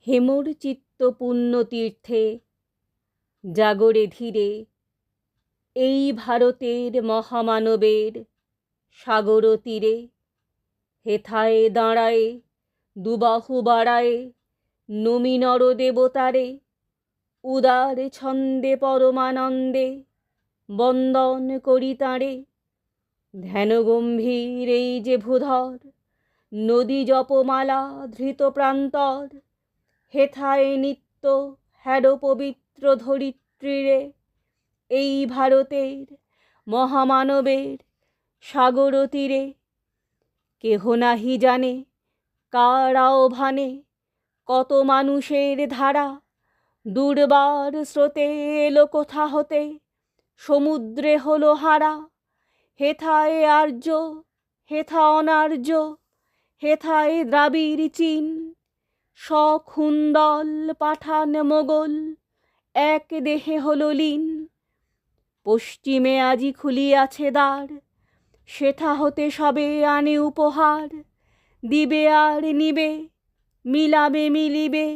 হেমর চিত্ত পুণ্য তীর্থে জাগরে ধীরে, এই ভারতের মহামানবের সাগর তীরে। হেথায় দাঁড়ায়ে দুবাহু বাড়ায়ে নমি নর দেবতারে, উদার ছন্দে পরমানন্দে বন্দন করি তাঁরে। ধ্যান গম্ভীর এই যে ভূধর, নদী জপমালা ধৃত প্রান্তর। হেথায় নিত্য হ্যার পবিত্র ধরিত্রীরে, এই ভারতের মহামানবের সাগর তীরে। কেহ নাহি জানে কার আহ্বানে কত মানুষের ধারা, দুর্বার স্রোতে এলো কোথা হতে সমুদ্রে হলো হারা। হেথায় আর্য, হেথা অনার্য, হেথায় দ্রাবিড় চীন, সখুন্দল পাঠান মোগল এক দেহে হলো লীন। পশ্চিমে আজি খুলিয়াছে দ্বার, সেথা হতে সবে আনে উপহার। দিবে আর নিবে, মিলাবে মিলিবে,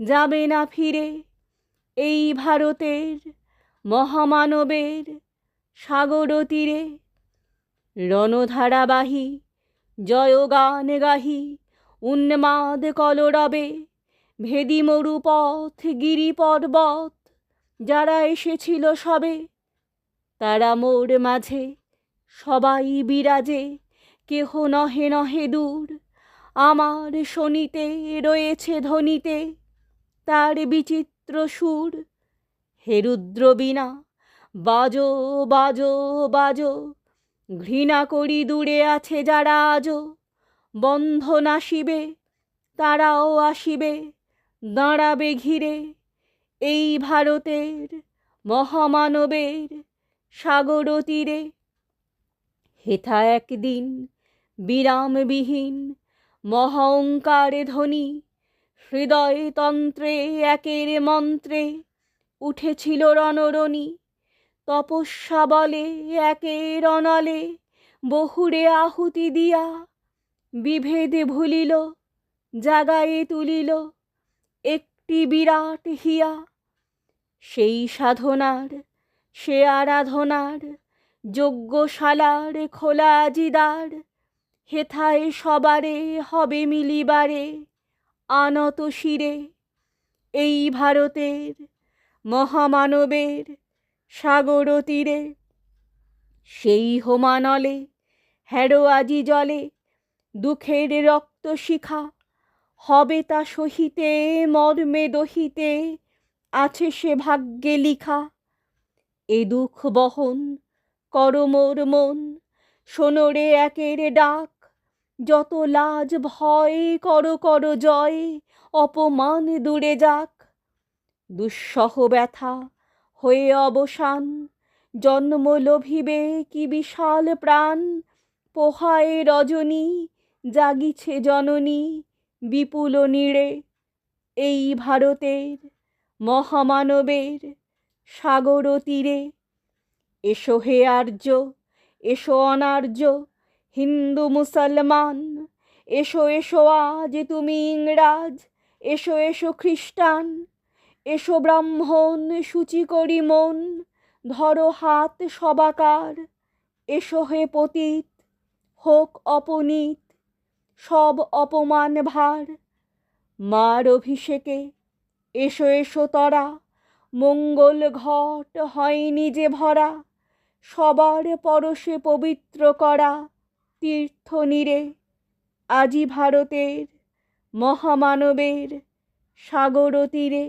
যাবে না ফিরে, এই ভারতের মহামানবের সাগর তীরে। রণধারাবাহী জয়গান গাহি উন্মাদ কলরবে, ভেদি মরুপথ গিরি পর্বত যারা এসেছিল সবে। তারা মোর মাঝে সবাই বিরাজে, কেহ নহে নহে দূর। আমার শনিতে রয়েছে ধ্বনিতে তার বিচিত্র সুর। হে রুদ্র বীণা বাজো বাজো বাজো, ঘৃণা করি দূরে আছে যারা আজো। বন্ধন আসিবে তারাও আসিবে, দাঁড়াবে ঘিরে, এই ভারতের মহামানবের সাগর তীরে। হেথা একদিন বিরামবিহীন মহাঙ্কারে ধ্বনি, হৃদয় তন্ত্রে একের মন্ত্রে উঠেছিল রণরণি। তপস্যা বলে একের অনলে বহুরে আহুতি দিয়া, বিভেদে ভুলিল জাগায়ে তুলিল একটি বিরাট হিয়া। সেই সাধনার সে আরাধনার যজ্ঞশালার খোলা আজি দ্বার। হেথায় সবারে হবে মিলিবারে আনত শিরে, এই ভারতের মহামানবের সাগর তীরে। সেই হোমানলে হ্যারো আজি জলে দুঃখের রক্ত শিখা, হবে তা সহিতে মর্মে দহিতে আছে সে ভাগ্যে লিখা। এ দুঃখ বহন কর মোর মন, শোনরে একের ডাক। যত লাজ ভয় কর কর জয়, অপমান দূরে যাক। দুঃসহ ব্যথা হয়ে অবসান, জন্ম লোভিবে কি বিশাল প্রাণ। পোহায় রজনী জাগিছে জননী বিপুল নীড়ে, এই ভারতের মহামানবের সাগর তীরে। এসো হে আর্য, এসো অনার্য, হিন্দু মুসলমান, এসো এসো আজ তুমি ইংরাজ, এসো এসো খ্রিস্টান। এসো ব্রাহ্মণ সূচি করি মন, ধরো হাত সবাকার। এসো হে পতিত, হোক অপনীত সব অপমান ভার। মার অভিষেকে এসো এসো তরা, মঙ্গল ঘট হয়নি যে ভরা। সবার পরশে পবিত্র করা তীর্থ নীরে, আজি ভারতের মহামানবের সাগর তীরে।